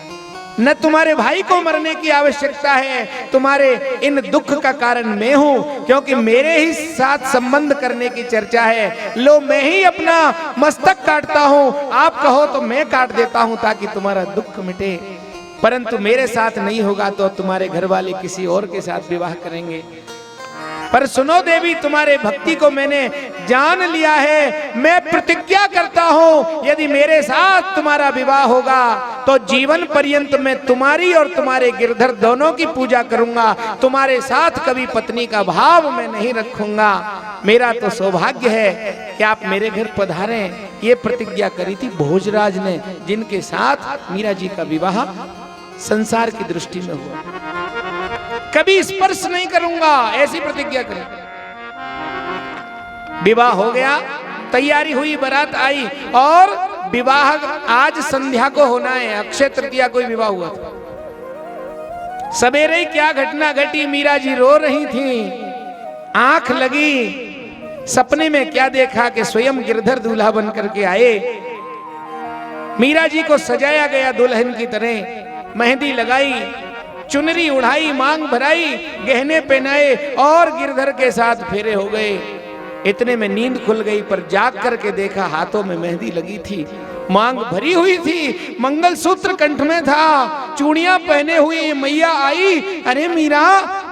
न तुम्हारे भाई को मरने की आवश्यकता है, तुम्हारे इन दुख का कारण मैं हूं, क्योंकि मेरे ही साथ संबंध करने की चर्चा है। लो मैं ही अपना मस्तक काटता हूं, आप कहो तो मैं काट देता हूं ताकि तुम्हारा दुख मिटे, परंतु मेरे साथ नहीं होगा तो तुम्हारे घर वाले किसी और के साथ विवाह करेंगे। पर सुनो देवी, तुम्हारे भक्ति को मैंने जान लिया है, मैं प्रतिज्ञा करता हूं यदि मेरे साथ तुम्हारा विवाह होगा तो जीवन पर्यंत मैं तुम्हारी और तुम्हारे गिरधर दोनों की पूजा करूंगा, तुम्हारे साथ कभी पत्नी का भाव मैं नहीं रखूंगा। मेरा तो सौभाग्य है कि आप मेरे घर पधारें। ये प्रतिज्ञा करी थी भोजराज ने, जिनके साथ मीरा जी का विवाह संसार की दृष्टि में हुआ। कभी स्पर्श नहीं करूंगा, ऐसी प्रतिज्ञा करें। विवाह हो गया, तैयारी हुई, बारात आई और विवाह आज संध्या को होना है। अक्षय तृतीया को विवाह हुआ था। सवेरे ही क्या घटना घटी, मीरा जी रो रही थी, आंख लगी, सपने में क्या देखा कि स्वयं गिरधर दूल्हा बन करके आए। मीरा जी को सजाया गया दुल्हन की तरह, मेहंदी लगाई, चुनरी उड़ाई, मांग भराई, गहने पहनाए और गिरधर के साथ फेरे हो गए। इतने में नींद खुल गई, पर जाग करके देखा हाथों में मेहंदी लगी थी, मांग भरी हुई थी, मंगलसूत्र कंठ में था, चूड़ियां पहने हुई मैया आई। अरे मीरा,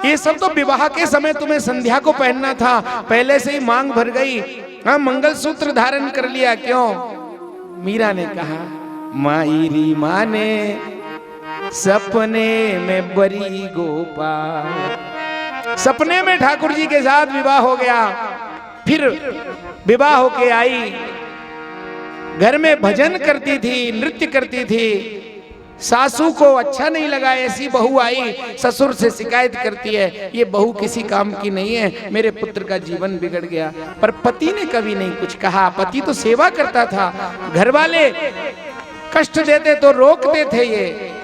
ये सब तो विवाह के समय तुम्हें संध्या को पहनना था, पहले से ही मांग भर गई, हाँ मंगलसूत्र धारण कर लिया क्यों? मीरा ने कहा मायरी माने सपने में बरी गोपाल। सपने में ठाकुर जी के साथ विवाह हो गया, फिर विवाह होके आई, घर में भजन करती थी, नृत्य करती थी। सासू को अच्छा नहीं लगा, ऐसी बहू आई, ससुर से शिकायत करती है ये बहू किसी काम की नहीं है, मेरे पुत्र का जीवन बिगड़ गया। पर पति ने कभी नहीं कुछ कहा, पति तो सेवा करता था, घर वाले कष्ट देते तो रोकते थे। ये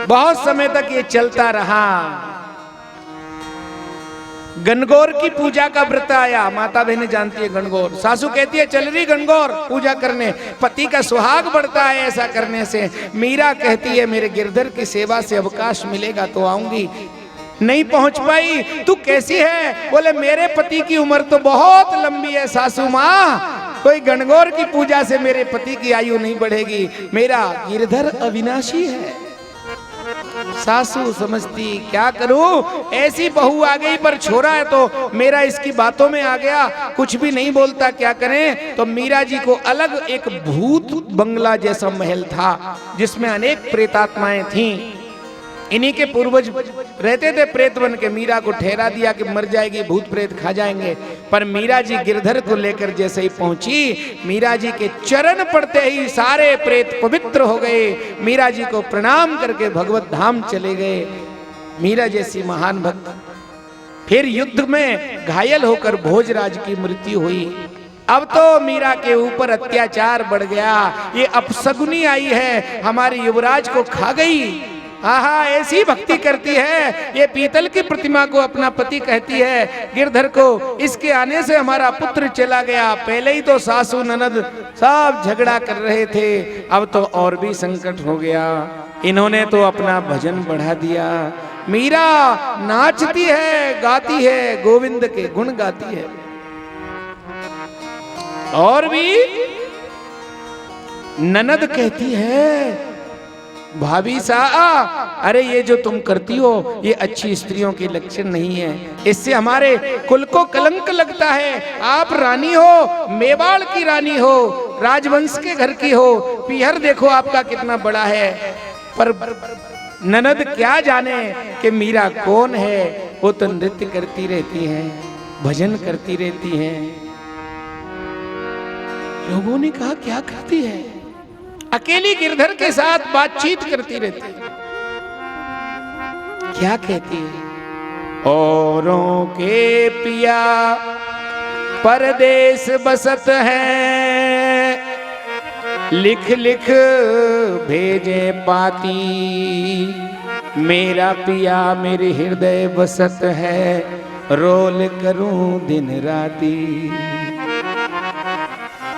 बहुत समय तक ये चलता रहा। गणगौर की पूजा का व्रत आया, माता बहने जानती है गणगौर। सासू कहती है चल रही गणगौर पूजा करने, पति का सुहाग बढ़ता है ऐसा करने से। मीरा कहती है मेरे गिरधर की सेवा से अवकाश मिलेगा तो आऊंगी। नहीं पहुंच पाई। तू कैसी है? बोले मेरे पति की उम्र तो बहुत लंबी है सासू माँ, कोई गणगौर की पूजा से मेरे पति की आयु नहीं बढ़ेगी, मेरा गिरधर अविनाशी है। सासू समझती क्या करूं, ऐसी बहू आ गई पर छोरा है तो मेरा इसकी बातों में आ गया, कुछ भी नहीं बोलता, क्या करें। तो मीरा जी को अलग एक भूत बंगला जैसा महल था जिसमें अनेक प्रेतात्माएं थीं। इन्हीं के पूर्वज रहते थे प्रेत बन के। मीरा को ठहरा दिया कि मर जाएगी, भूत प्रेत खा जाएंगे। पर मीरा जी गिरधर को लेकर जैसे ही पहुंची, मीरा जी के चरण पड़ते ही सारे प्रेत पवित्र हो गए। मीरा जी को प्रणाम करके भगवत धाम चले गए। मीरा जैसी महान भक्त। फिर युद्ध में घायल होकर भोजराज की मृत्यु हुई। अब तो मीरा के ऊपर अत्याचार बढ़ गया। ये अपशगुनी आई है, हमारे युवराज को खा गई। आहा, ऐसी भक्ति करती है, ये पीतल की प्रतिमा को अपना पति कहती है। गिरधर को इसके आने से हमारा पुत्र चला गया। पहले ही तो सासू ननद सब झगड़ा कर रहे थे, अब तो और भी संकट हो गया। इन्होंने तो अपना भजन बढ़ा दिया। मीरा नाचती है, गाती है, गोविंद के गुण गाती है। और भी ननद कहती है, भाभी सा, अरे ये जो तुम करती हो ये अच्छी स्त्रियों के लक्षण नहीं है, इससे हमारे कुल को कलंक लगता है। आप रानी हो, मेवाड़ की रानी हो, राजवंश के घर की हो, पीहर देखो आपका कितना बड़ा है। पर ननद क्या जाने कि मीरा कौन है। वो तो नृत्य करती रहती है, भजन करती रहती है। लोगों ने कहा क्या करती है, अकेली गिरधर के साथ बातचीत करती रहती है। क्या कहती है, औरों के पिया परदेश बसत है, लिख लिख भेजे पाती, मेरा पिया मेरे हृदय बसत है, रोल करूं दिन राती।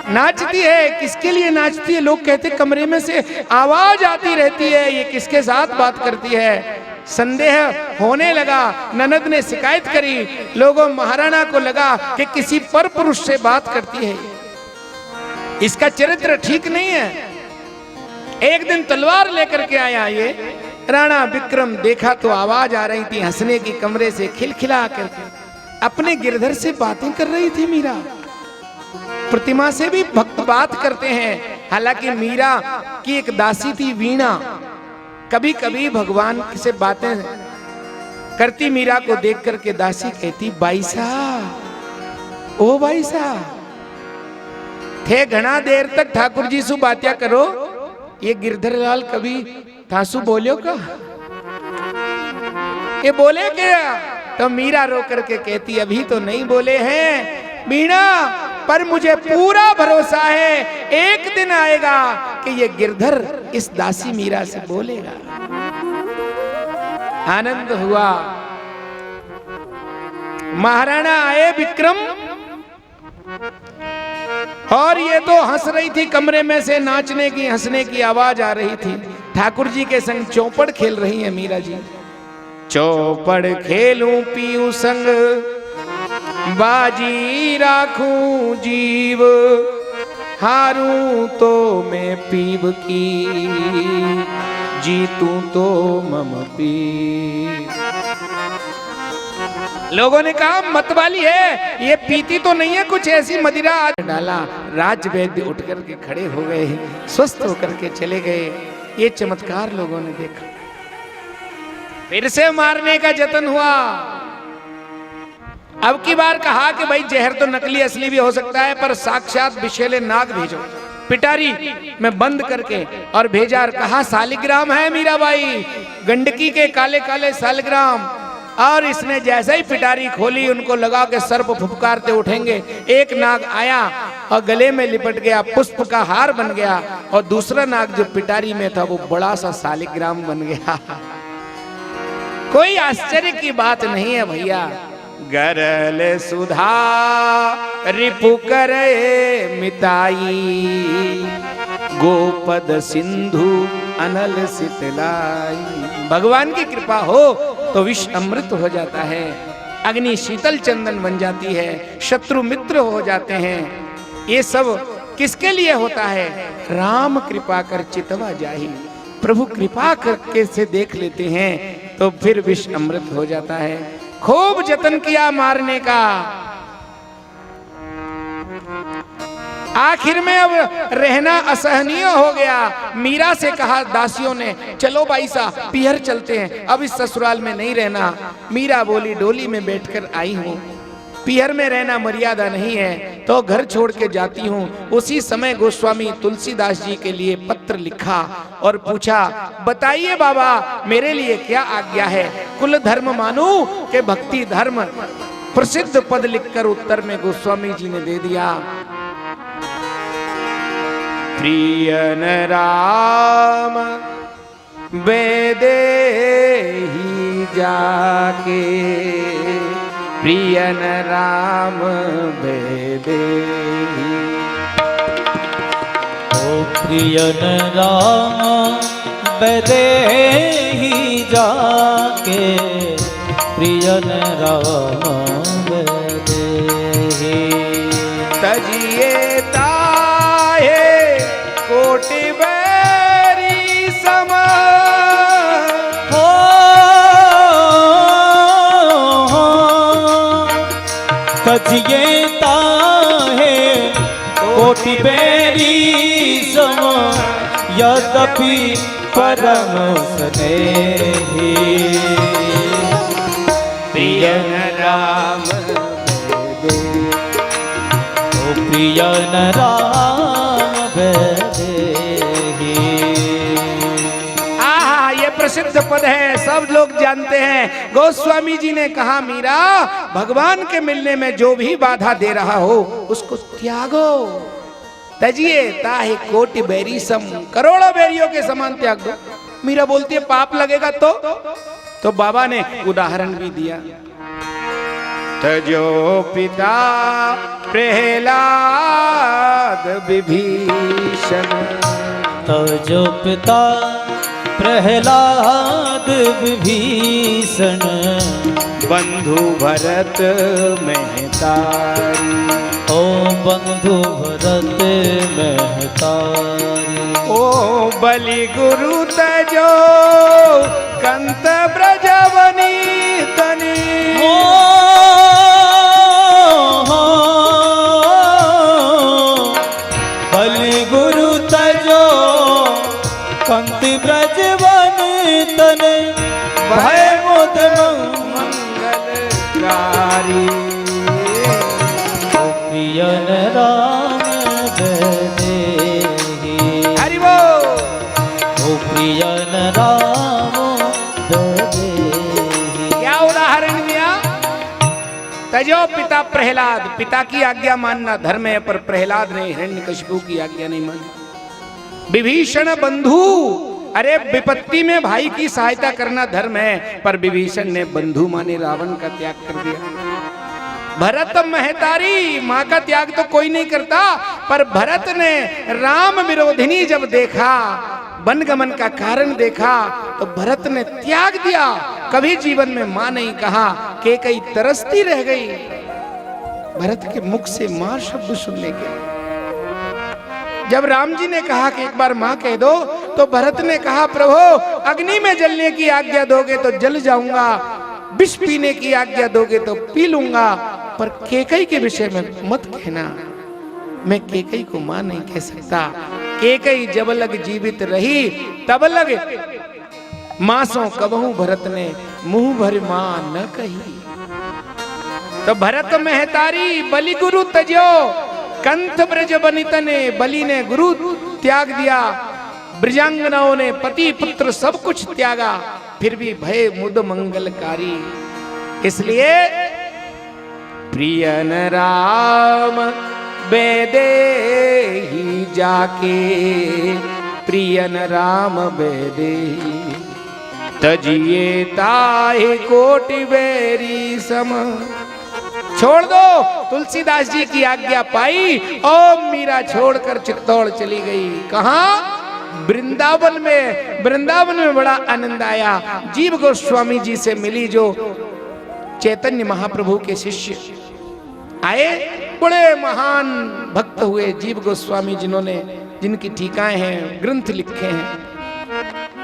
नाचती है, किसके लिए नाचती है। लोग कहते कमरे में से आवाज आती रहती है, ये किसके साथ बात करती है। संदेह होने लगा, ननद ने शिकायत करी। लोगों महाराणा को लगा कि किसी पर पुरुष से बात करती है, इसका चरित्र ठीक नहीं है। एक दिन तलवार लेकर के आया ये राणा विक्रम। देखा तो आवाज आ रही थी हंसने की, कमरे से खिलखिला करके अपने गिरधर से बातें कर रही थी मीरा। प्रतिमा से भी भक्त बात करते हैं। हालांकि मीरा की एक दासी थी वीणा, कभी कभी भगवान से बातें करती। मीरा को देख करके दासी कहती, बाईसा, ओ बाईसा, थे घना देर तक ठाकुर जी सु बात्या करो, ये गिरधर लाल कभी थासु बोलियो का, ये बोले क्या। तो मीरा रो करके कहती, अभी तो नहीं बोले हैं मीणा, पर मुझे पूरा भरोसा है एक दिन आएगा कि ये गिरधर इस दासी मीरा से बोलेगा। आनंद हुआ। महाराणा आए विक्रम, और ये तो हंस रही थी कमरे में से, नाचने की हंसने की आवाज आ रही थी। ठाकुर जी के संग चौपड़ खेल रही है मीरा जी। चौपड़ खेलूं पीऊ संग, बाजी राखूं जीव, हारूं तो मैं पीब की, जीतूं तो मम पी। लोगों ने कहा मतवाली है, ये पीती तो नहीं है, कुछ ऐसी मदिरा डाला। राज वैद्य उठ करके खड़े हो गए, स्वस्थ होकर के चले गए। ये चमत्कार लोगों ने देखा। फिर से मारने का जतन हुआ। अब की बार कहा कि भाई जहर तो नकली असली भी हो सकता है, पर साक्षात विषैले नाग भेजो। पिटारी में बंद करके और भेजा और कहा सालिग्राम है मीराबाई, गंडकी के काले काले सालिग्राम। और इसने जैसे ही पिटारी खोली, उनको लगा के सर्प फुफकारते उठेंगे। एक नाग आया और गले में लिपट गया, पुष्प का हार बन गया। और दूसरा नाग जो पिटारी में था वो बड़ा सा सालिग्राम बन गया। कोई आश्चर्य की बात नहीं है भैया। गरल सुधा रिपु करे मिताई, गोपद सिंधु अनल सितलाई। भगवान की कृपा हो तो विष अमृत हो जाता है, अग्नि शीतल चंदन बन जाती है, शत्रु मित्र हो जाते हैं। ये सब किसके लिए होता है? राम कृपा कर चितवा जाही। प्रभु कृपा करके से देख लेते हैं तो फिर विष अमृत हो जाता है। खूब जतन किया मारने का, आखिर में अब रहना असहनीय हो गया। मीरा से कहा दासियों ने, चलो बाई साहब पीहर चलते हैं, अब इस ससुराल में नहीं रहना। मीरा बोली, डोली में बैठकर आई हूं, पीहर में रहना मर्यादा नहीं है, तो घर छोड़ के जाती हूँ। उसी समय गोस्वामी तुलसीदास जी के लिए पत्र लिखा और पूछा, बताइए बाबा मेरे लिए क्या आज्ञा है, कुल धर्म मानूं के भक्ति धर्म। प्रसिद्ध पद लिखकर उत्तर में गोस्वामी जी ने दे दिया, प्रियन राम वेदेहि जाके, प्रियन राम वेदेहि। ओ प्रियन राम वेदेहि जाके, प्रियन राम वेदेहि। तजिए ताहे कोटि बैरी सम, तजिए ताहे कोटि बैरी सम, यद्यपि परम स्नेही। प्रियन राम ओ प्रियन राम वेदेहि। आहा, ये प्रसिद्ध पद है, सब लोग जानते हैं। गोस्वामी जी ने कहा, मीरा भगवान के मिलने में जो भी बाधा दे रहा हो उसको त्यागो। तजिए ताहे कोटि बैरी सम, करोड़ों बैरियों के समान त्याग दो। मीरा बोलती है पाप लगेगा तो बाबा ने उदाहरण भी दिया, तजो पिता प्रहलाद विभीषण, तजो पिता प्रहलाद विभीषण, बंधु भरत मेहतारी। ओ बंधु भरत मेहतारी। ओ बलि गुरु तजो कंत ब्रजवनी तनी, बलि गुरु तजो कंति ब्रजवन तन, भय मुद मंगलकारी। प्रियन राम वेदेहि। हरि बोल। ओ प्रियन राम वेदेहि। क्या उदाहरण दिया, तजो पिता प्रहलाद, पिता की आज्ञा मानना धर्म है, पर प्रहलाद ने हिरण्यकशिपु की आज्ञा नहीं मानी। विभीषण बंधु, अरे विपत्ति में भाई की सहायता करना धर्म है, पर विभीषण ने बंधु माने रावण का त्याग कर दिया। भरत महतारी, मां का त्याग तो कोई नहीं करता, पर भरत ने राम विरोधिनी जब देखा, वनगमन का कारण देखा, तो भरत ने त्याग दिया। कभी जीवन में मां नहीं कहा, कैकेयी तरसती रह गई भरत के मुख से मां शब्द सुनने के। जब राम जी ने कहा कि एक बार मां कह दो, तो भरत ने कहा, प्रभु अग्नि में जलने की आज्ञा दोगे तो जल जाऊंगा, विष पीने की आज्ञा दोगे तो पी लूंगा, पर कैकेयी के विषय में मत कहना। मैं कैकेयी को मां नहीं कह सकता। कैकेयी जब लग जीवित रही तब लग मासों कबहू भरत ने मुंह भर मां न कही। तो भरत महतारी बलि गुरु तजो कंथ ब्रज बनितने, बलि ने गुरु त्याग दिया, ब्रजांगनाओं ने पति पुत्र सब कुछ त्यागा, फिर भी भय मुद मंगलकारी। इसलिए प्रियन राम वेदेहि जाके, प्रियन राम वेदेहि, तजिए ताहि कोटि बैरी सम। छोड़ दो, तुलसीदास जी की आज्ञा पाई और मीरा छोड़कर चित्तौड़ चली गई। कहाँ? वृंदावन में। वृंदावन में बड़ा आनंद आया। जीव गोस्वामी जी से मिली, जो चैतन्य महाप्रभु के शिष्य आए, बड़े महान भक्त हुए जीव गोस्वामी, जिन्होंने जिनकी टीकाएं हैं, ग्रंथ लिखे हैं।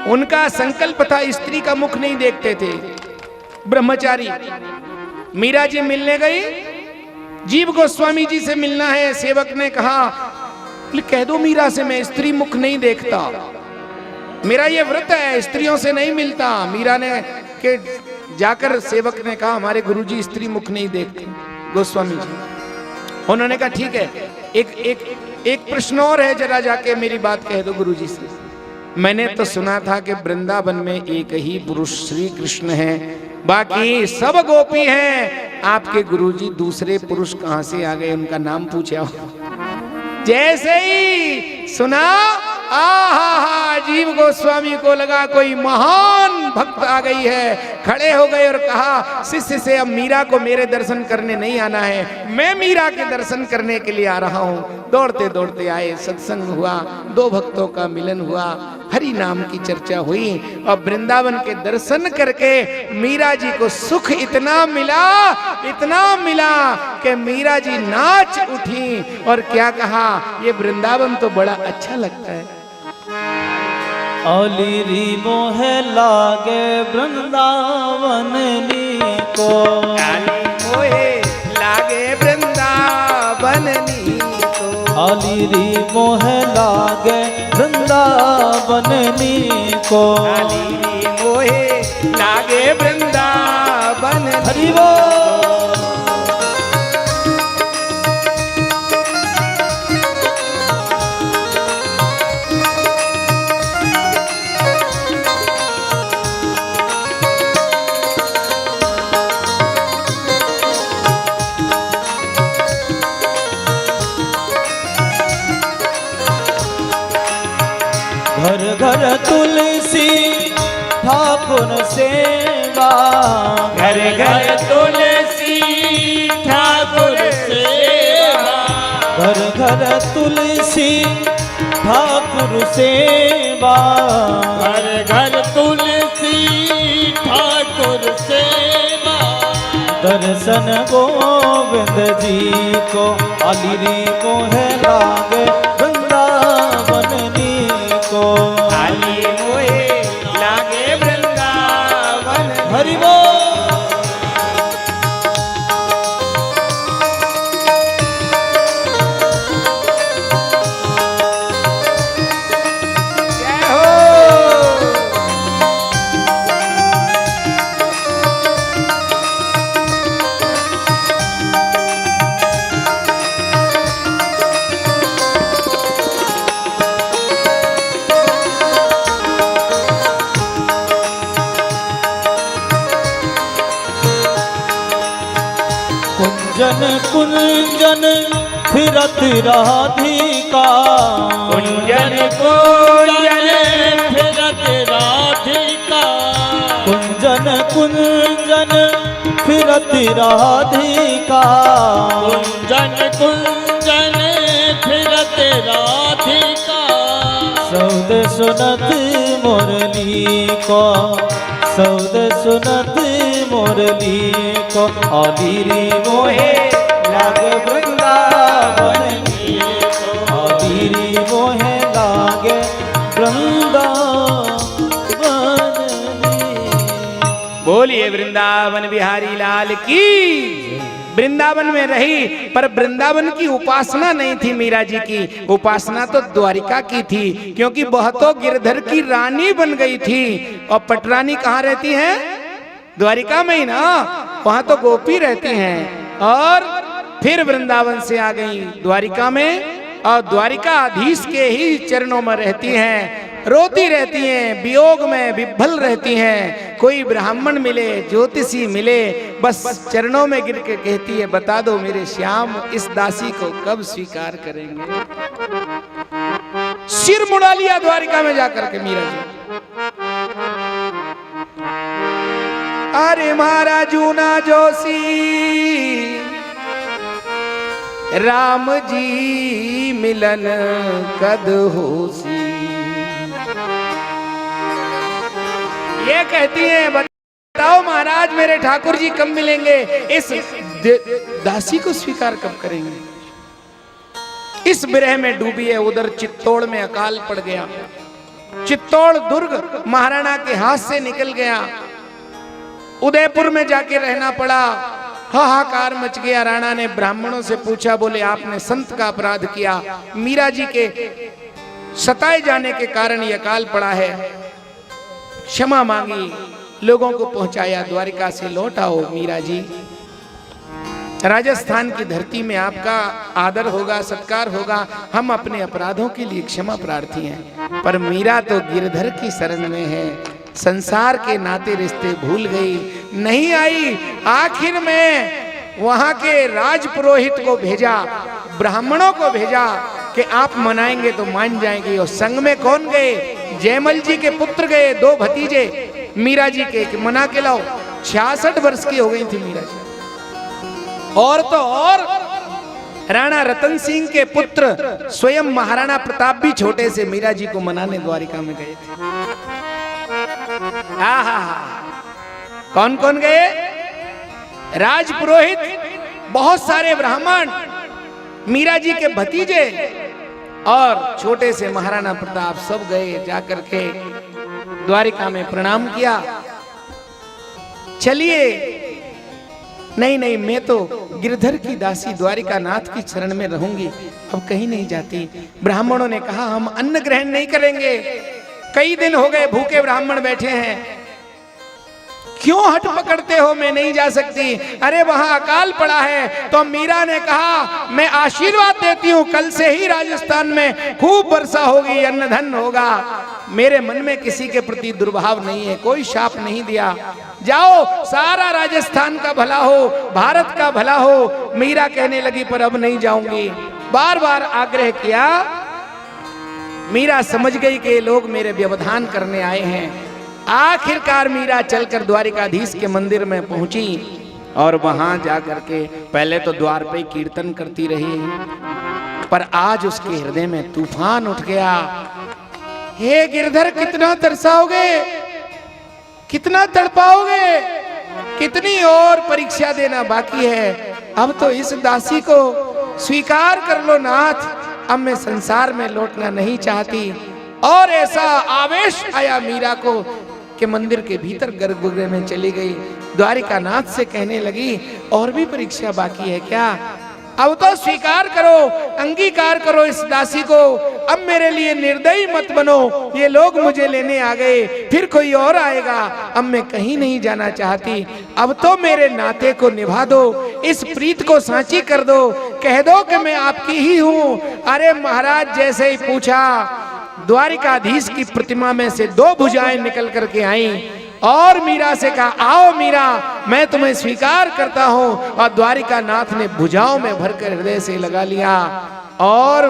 उनका संकल्प था स्त्री का मुख नहीं देखते थे। ब्रह्मचारी मीरा जी मिलने गई, जीव गोस्वामी जी से मिलना है। सेवक ने कहा कह दो मीरा से मैं स्त्री मुख नहीं देखता, मेरा ये व्रत है, स्त्रियों से नहीं मिलता। मीरा ने के जाकर सेवक ने कहा हमारे गुरुजी स्त्री मुख नहीं देखते गोस्वामी जी। उन्होंने कहा ठीक है, एक प्रश्न और है, जरा जाके मेरी बात कह दो गुरुजी से। मैंने तो सुना था कि वृंदावन में एक ही पुरुष श्री कृष्ण है, बाकी सब गोपी हैं, आपके गुरुजी दूसरे पुरुष कहां से आ गए, उनका नाम पूछा। जैसे ही सुना आहा, जीव गोस्वामी को लगा कोई महान भक्त आ गई है। खड़े हो गए और कहा शिष्य से अब मीरा को मेरे दर्शन करने नहीं आना है, मैं मीरा के दर्शन करने के लिए आ रहा हूँ। दौड़ते दौड़ते आए, सत्संग हुआ, दो भक्तों का मिलन हुआ, हरि नाम की चर्चा हुई और वृंदावन के दर्शन करके मीरा जी को सुख इतना मिला कि मीरा जी नाच उठी और क्या कहा, ये वृंदावन तो बड़ा अच्छा लगता है। अलीरी मोह लागे वृंदावन नीको, मोहे लागे वृंदावन नीको, अलीरी मोह लागे वृंदावन नीको, अलीरी मोहे लागे वृंदावन। हरि बोल। घर घर तुलसी ठाकुर सेवा, घर घर तुलसी ठाकुर सेवा, घर घर तुलसी ठाकुर सेवा, घर घर तुलसी ठाकुर सेवा। दर्शन गोविंद जी को अलीरी मोह लागे वृंदावन नीको, अली मोहे लागे वृंदावन। हरि बोल। जय हो। कुंजन कुंजन फिरत राधिका, कुंजन कुंजन फिरत राधिका, कुंजन कुंजन फिरत राधिका, कुंजन कुंजन फिरत राधिका। सौद सुनत मुरली को, सौद सुनत मुरली को अलीरी मोहे लागे वृंदावन नीको, अलीरी मोहे लागे वृंदावन नीको। बोलिए वृंदावन बिहारी लाल की। वृंदावन में रही, पर वृंदावन की उपासना नहीं थी मीरा जी की, उपासना तो द्वारिका की थी, क्योंकि वह तो गिरधर की रानी बन गई थी। और पटरानी कहाँ रहती हैं? द्वारिका में ही ना, वहां तो गोपी रहती हैं। और फिर वृंदावन से आ गई द्वारिका में, और द्वारिकाधीश के ही चरणों में रहती हैं, रोती रहती हैं, वियोग में विभल रहती हैं। कोई ब्राह्मण मिले, ज्योतिषी मिले, बस चरणों में गिर के कहती है बता दो मेरे श्याम इस दासी को कब स्वीकार करेंगे। सिर मुड़ा लिया द्वारिका में जाकर के मीरा जी। अरे महाराजू ना जोशी राम जी मिलन कद होसी। ये कहती है बताओ महाराज मेरे ठाकुर जी कब मिलेंगे, इस दासी को स्वीकार कब करेंगे। इस विरह में डूबी है, उधर चित्तौड़ में अकाल पड़ गया, चित्तौड़ दुर्ग महाराणा के हाथ से निकल गया। उदयपुर में जाके रहना पड़ा। हाहाकार मच गया। राणा ने ब्राह्मणों से पूछा, बोले आपने संत का अपराध किया, मीरा जी के सताए जाने के कारण यह अकाल पड़ा है, क्षमा मांगी, लोगों को पहुंचाया, द्वारिका से लौट आओ मीरा जी, राजस्थान की धरती में आपका आदर होगा, सत्कार होगा, हम अपने अपराधों के लिए क्षमा प्रार्थी हैं। पर मीरा तो गिरधर की शरण में है, संसार के नाते रिश्ते भूल गई, नहीं आई। आखिर में वहां के राज पुरोहित को भेजा, ब्राह्मणों को भेजा कि आप मनाएंगे तो मान जाएंगे। और संग में कौन गए? जयमल जी के पुत्र गए, 2 भतीजे मीरा जी के, मना के लाओ। 66 वर्ष की हो गई थी मीरा जी। और तो और राणा रतन सिंह के पुत्र स्वयं महाराणा प्रताप भी छोटे से मीरा जी को मनाने द्वारिका में गए थे। कौन कौन गए? राज पुरोहित, बहुत सारे ब्राह्मण, मीरा जी के भतीजे और छोटे से महाराणा प्रताप, सब गए। जाकर के द्वारिका में प्रणाम किया। चलिए, नहीं नहीं, मैं तो गिरधर की दासी द्वारिका नाथ की शरण में रहूंगी, अब कहीं नहीं जाती। ब्राह्मणों ने कहा, हम अन्न ग्रहण नहीं करेंगे, कई दिन हो गए भूखे ब्राह्मण बैठे हैं, क्यों हट पकड़ते हो, मैं नहीं जा सकती। अरे वहां अकाल पड़ा है। तो मीरा ने कहा, मैं आशीर्वाद देती हूं, कल से ही राजस्थान में खूब वर्षा होगी, अन्न धन होगा, मेरे मन में किसी के प्रति दुर्भाव नहीं है, कोई शाप नहीं दिया, जाओ, सारा राजस्थान का भला हो, भारत का भला हो। मीरा कहने लगी, पर अब नहीं जाऊंगी। बार बार आग्रह किया। मीरा समझ गई कि ये लोग मेरे व्यवधान करने आए हैं। आखिरकार मीरा चलकर द्वारिकाधीश के मंदिर में पहुंची और वहां जाकर के पहले तो द्वार पे कीर्तन करती रही, पर आज उसके हृदय में तूफान उठ गया। हे गिरधर, कितना तरसाओगे, कितना तड़पाओगे, कितनी और परीक्षा देना बाकी है, अब तो इस दासी को स्वीकार कर लो नाथ, अब मैं संसार में लौटना नहीं चाहती। और ऐसा आवेश आया मीरा को कि मंदिर के भीतर गर्भगृह में चली गई। द्वारिका नाथ से कहने लगी, और भी परीक्षा बाकी है क्या? अब तो स्वीकार करो, अंगीकार करो इस दासी को, अब मेरे लिए निर्दयी मत बनो, ये लोग मुझे लेने आ गए, फिर कोई और आएगा, अब मैं कहीं नहीं जाना चाहती, अब तो मेरे नाते को निभा दो, इस प्रीत को सांची कर दो, कह दो कि मैं आपकी ही हूं। अरे महाराज, जैसे ही पूछा, द्वारिकाधीश की प्रतिमा में से 2 भुजाएं निकल करके आईं और मीरा से कहा, आओ मीरा, मैं तुम्हें स्वीकार करता हूं। और द्वारिका नाथ ने भुजाओं में भरकर हृदय से लगा लिया और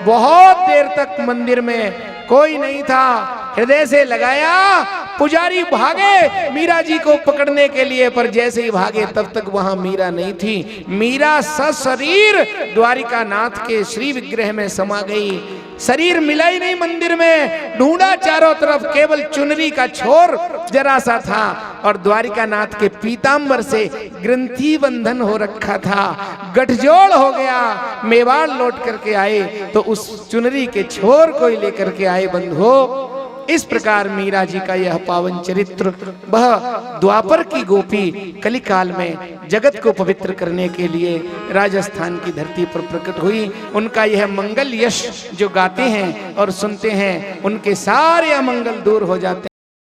बहुत देर तक मंदिर में कोई नहीं था, हृदय से लगाया। पुजारी भागे मीरा जी को पकड़ने के लिए, पर जैसे ही भागे तब तक वहां मीरा नहीं थी। मीरा सशरीर द्वारिका नाथ के श्री विग्रह में समा गई। शरीर मिला ही नहीं मंदिर में, ढूंढा चारों तरफ, केवल चुनरी का छोर जरा सा था और द्वारिका नाथ के पीतांबर से ग्रंथि बंधन हो रखा था। गठजोड़ हो गया। मेवाड़ लौट करके आए तो उस चुनरी के छोर को ही लेकर के आए बंधुओं। इस प्रकार मीरा जी का यह पावन चरित्र, वह द्वापर की गोपी कलिकाल में जगत को पवित्र करने के लिए राजस्थान की धरती पर प्रकट हुई। उनका यह मंगल यश जो गाते हैं और सुनते हैं, उनके सारे अमंगल दूर हो जाते हैं।